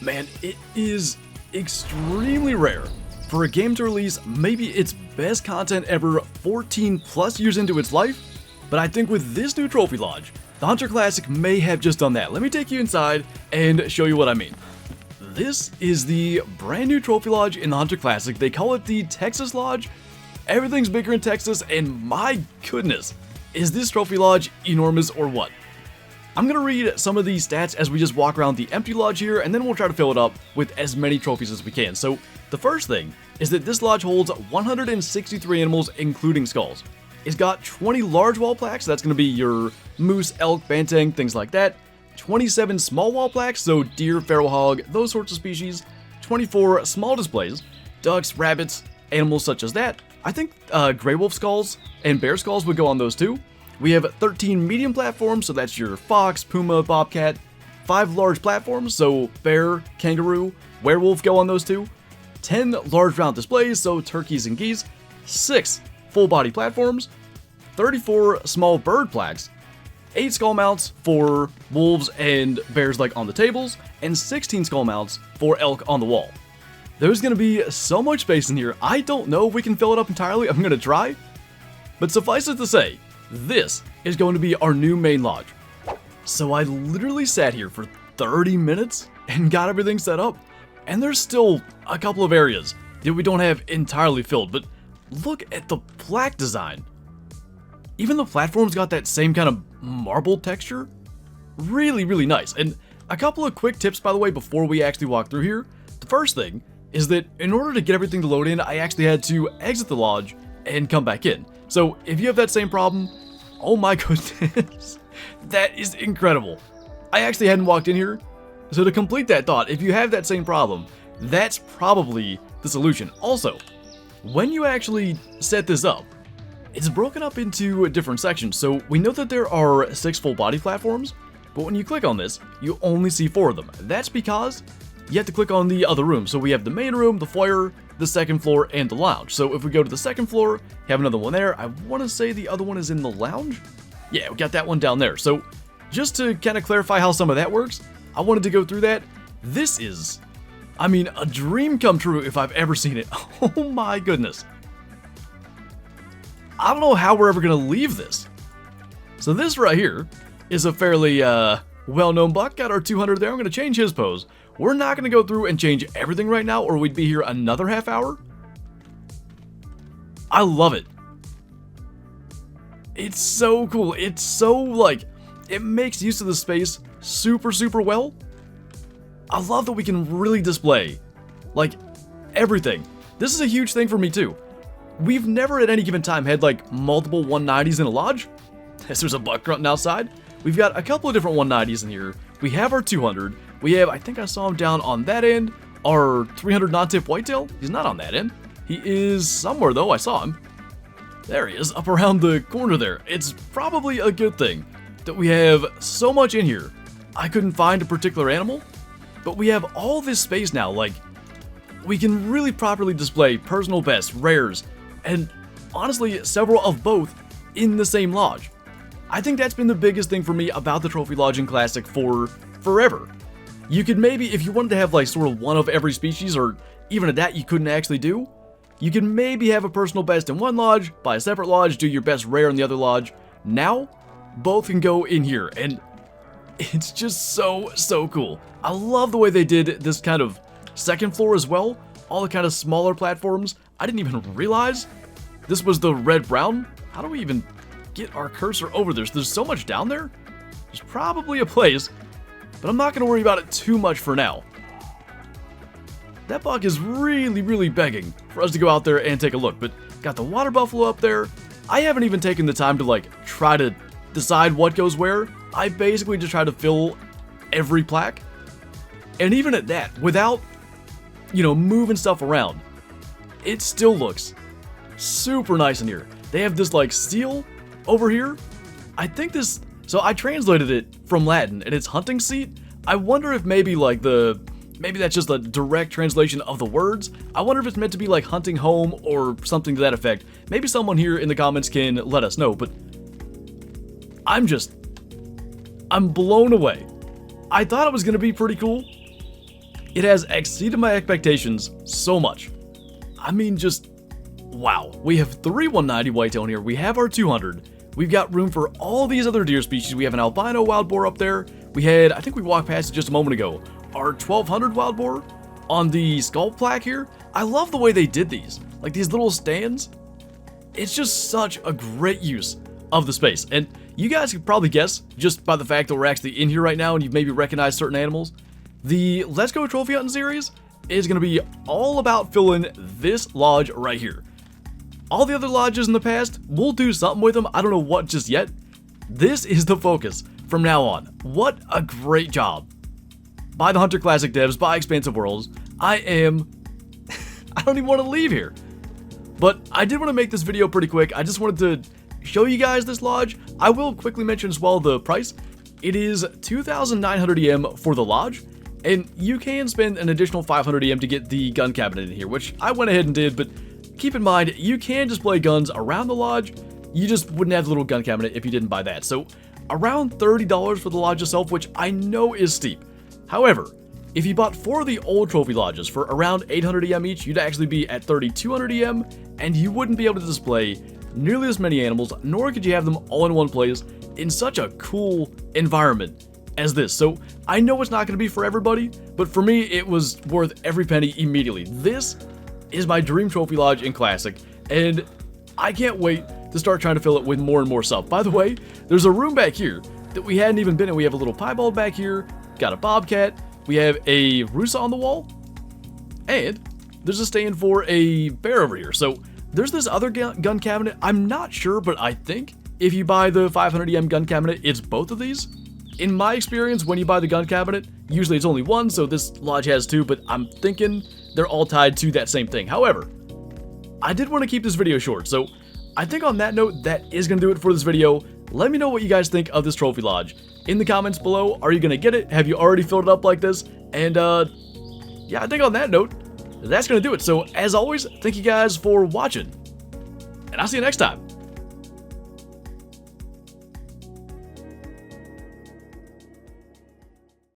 Man, it is extremely rare for a game to release maybe its best content ever 14 plus years into its life, but I think with this new trophy lodge, the Hunter Classic may have just done that. Let me take you inside and show you what I mean. This is the brand new trophy lodge in the Hunter Classic. They call it the Texas Lodge. Everything's bigger in Texas, and my goodness, is this trophy lodge enormous or what? I'm gonna read some of these stats as we just walk around the empty lodge here, and then we'll try to fill it up with as many trophies as we can. So the first thing is that this lodge holds 163 animals, including skulls. It's got 20 large wall plaques, that's gonna be your moose, elk, banteng, things like that. 27 small wall plaques, so deer, feral hog, those sorts of species. 24 small displays, ducks, rabbits, animals such as that. I think gray wolf skulls and bear skulls would go on those too. We have 13 medium platforms, so that's your fox, puma, bobcat. 5 large platforms, so bear, kangaroo, werewolf go on those too. 10 large round displays, so turkeys and geese. 6 full body platforms. 34 small bird plaques. 8 skull mounts for wolves and bears like on the tables, and 16 skull mounts for elk on the wall. There's going to be so much space in here, I don't know if we can fill it up entirely. I'm going to try. But suffice it to say, this is going to be our new main lodge. So I literally sat here for 30 minutes and got everything set up, and there's still a couple of areas that we don't have entirely filled, but look at the plaque design. Even the platforms got that same kind of marble texture. Really, really nice. And a couple of quick tips, by the way, before we actually walk through here. The first thing is that in order to get everything to load in, I actually had to exit the lodge and come back in. So if you have that same problem, oh my goodness, that is incredible. I actually hadn't walked in here. So to complete that thought, if you have that same problem, that's probably the solution. Also, when you actually set this up, it's broken up into different sections. So we know that there are 6 full body platforms, but when you click on this, you only see 4 of them. That's because you have to click on the other room. So we have the main room, the foyer, the second floor, and the lounge. So if we go to the second floor, you have another one there. I want to say the other one is in the lounge. Yeah, we got that one down there. So just to kind of clarify how some of that works, I wanted to go through that. This is, I mean, a dream come true if I've ever seen it. Oh my goodness. I don't know how we're ever going to leave this. So this right here is a fairly well-known buck. Got our 200 there. I'm going to change his pose. We're not going to go through and change everything right now, or we'd be here another half hour. I love it. It's so cool. It's so, like, it makes use of the space super, super well. I love that we can really display, like, everything. This is a huge thing for me, too. We've never at any given time had, like, multiple 190s in a lodge. Yes, there's a buck grunting outside. We've got a couple of different 190s in here. We have our 200. We have, I think I saw him down on that end, our 300 non-tip whitetail. He's not on that end. He is somewhere, though. I saw him. There he is, up around the corner there. It's probably a good thing that we have so much in here. I couldn't find a particular animal, but we have all this space now. Like, we can really properly display personal bests, rares, and honestly, several of both in the same lodge. I think that's been the biggest thing for me about the Trophy Lodging Classic for forever. You could maybe, if you wanted to have like sort of one of every species, or even at that you couldn't actually do, you can maybe have a personal best in one lodge, buy a separate lodge, do your best rare in the other lodge. Now, both can go in here, and it's just so, so cool. I love the way they did this kind of second floor as well. All the kind of smaller platforms. I didn't even realize this was the red-brown. How do we even get our cursor over there? There's so much down there. There's probably a place, but I'm not going to worry about it too much for now. That buck is really, really begging for us to go out there and take a look, but got the water buffalo up there. I haven't even taken the time to like try to decide what goes where. I basically just try to fill every plaque, and even at that, without, you know, moving stuff around, it still looks super nice in here. They have this like seal over here. I think this, so I translated it from Latin, and it's hunting seat. I wonder if maybe like maybe that's just a direct translation of the words. I wonder if it's meant to be like hunting home or something to that effect. Maybe someone here in the comments can let us know, but I'm blown away. I thought it was going to be pretty cool. It has exceeded my expectations so much. I mean, just wow. We have 3 190 whitetail in here. We have our 200. We've got room for all these other deer species. We have an albino wild boar up there. We had, I think we walked past it just a moment ago, our 1200 wild boar on the skull plaque here. I love the way they did these. Like these little stands. It's just such a great use of the space. And you guys could probably guess, just by the fact that we're actually in here right now and you've maybe recognized certain animals, the Let's Go Trophy Hunting series is going to be all about filling this lodge right here. All the other lodges in the past, we'll do something with them. I don't know what just yet. This is the focus from now on. What a great job by the Hunter Classic devs, by Expansive Worlds. I don't even want to leave here. But I did want to make this video pretty quick. I just wanted to show you guys this lodge. I will quickly mention as well the price. It is 2,900 EM for the lodge, and you can spend an additional 500 EM to get the gun cabinet in here, which I went ahead and did, but keep in mind, you can display guns around the lodge. You just wouldn't have the little gun cabinet if you didn't buy that. So around $30 for the lodge itself, which I know is steep. However, if you bought 4 of the old trophy lodges for around 800 EM each, you'd actually be at 3,200 EM, and you wouldn't be able to display nearly as many animals, nor could you have them all in one place in such a cool environment as this. So I know it's not going to be for everybody, but for me, it was worth every penny immediately. This is my dream trophy lodge in Classic, and I can't wait to start trying to fill it with more and more stuff. By the way, there's a room back here that we hadn't even been in. We have a little piebald back here, got a bobcat, we have a rusa on the wall, and there's a stand for a bear over here. So there's this other gun cabinet. I'm not sure, but I think if you buy the 500 EM gun cabinet, it's both of these. In my experience, when you buy the gun cabinet, usually it's only one, so this lodge has 2, but I'm thinking they're all tied to that same thing. However, I did want to keep this video short, so I think on that note, that is going to do it for this video. Let me know what you guys think of this trophy lodge in the comments below. Are you going to get it? Have you already filled it up like this? And yeah, I think on that note, that's going to do it. So as always, thank you guys for watching, and I'll see you next time.